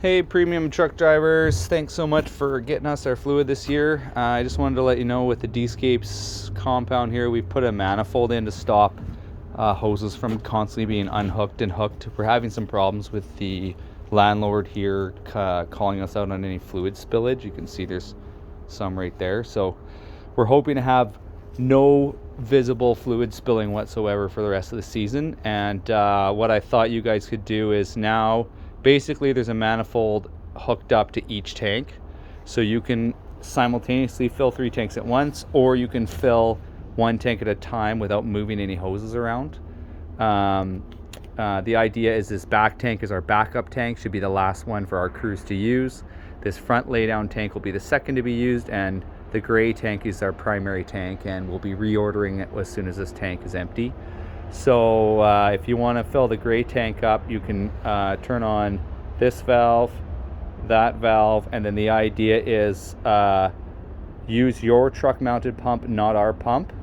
Hey premium truck drivers, thanks so much for getting us our fluid this year. I just wanted to let you know with the dscapes compound here, we've put a manifold in to stop hoses from constantly being unhooked and hooked. We're having some problems with the landlord here calling us out on any fluid spillage. You can see there's some right there. So we're hoping to have no visible fluid spilling whatsoever for the rest of the season. And what I thought you guys could do is now basically there's a manifold hooked up to each tank, so you can simultaneously fill 3 tanks at once, or you can fill 1 tank at a time without moving any hoses around. The idea is this back tank is our backup tank, should be the last one for our crews to use. This front laydown tank will be the second to be used, and the gray tank is our primary tank, and we'll be reordering it as soon as this tank is empty. So if you want to fill the gray tank up, you can turn on this valve, that valve, and then the idea is use your truck mounted pump, not our pump,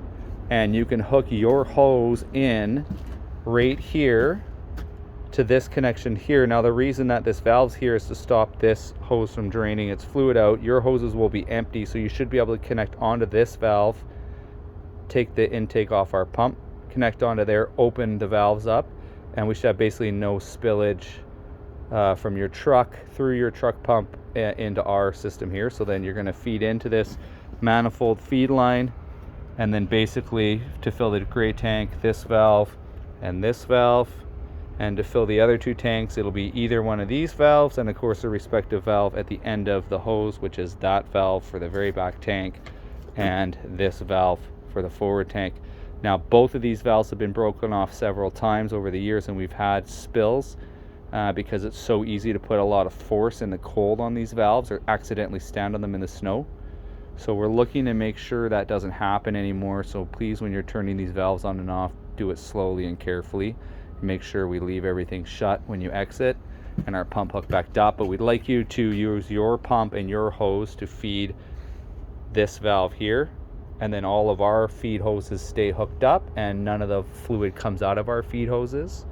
and you can hook your hose in right here to this connection here. Now the reason that this valve's here is to stop this hose from draining its fluid out. Your hoses will be empty, so you should be able to connect onto this valve, take the intake off our pump, connect onto there, open the valves up, and we should have basically no spillage from your truck through your truck pump into our system here. So then you're going to feed into this manifold feed line, and then basically to fill the gray tank, this valve and this valve, and to fill the other 2 tanks, it'll be either one of these valves and of course the respective valve at the end of the hose, which is that valve for the very back tank and this valve for the forward tank. Now both of these valves have been broken off several times over the years, and we've had spills because it's so easy to put a lot of force in the cold on these valves or accidentally stand on them in the snow. So we're looking to make sure that doesn't happen anymore. So please, when you're turning these valves on and off, do it slowly and carefully. Make sure we leave everything shut when you exit and our pump hooked back up. But we'd like you to use your pump and your hose to feed this valve here, and then all of our feed hoses stay hooked up and none of the fluid comes out of our feed hoses,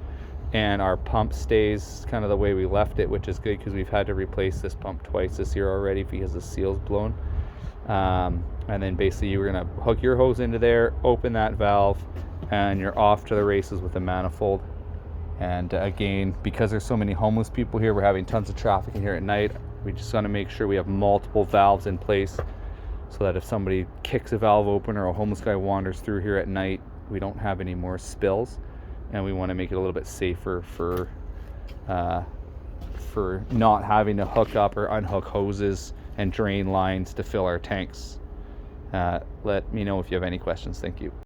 and our pump stays kind of the way we left it, which is good because we've had to replace this pump twice this year already because the seal's blown. And then basically you're going to hook your hose into there, open that valve, and you're off to the races with the manifold. And again, because there's so many homeless people here, we're having tons of traffic in here at night. We just want to make sure we have multiple valves in place so that if somebody kicks a valve open or a homeless guy wanders through here at night, we don't have any more spills. And we want to make it a little bit safer for not having to hook up or unhook hoses and drain lines to fill our tanks. Let me know if you have any questions. Thank you.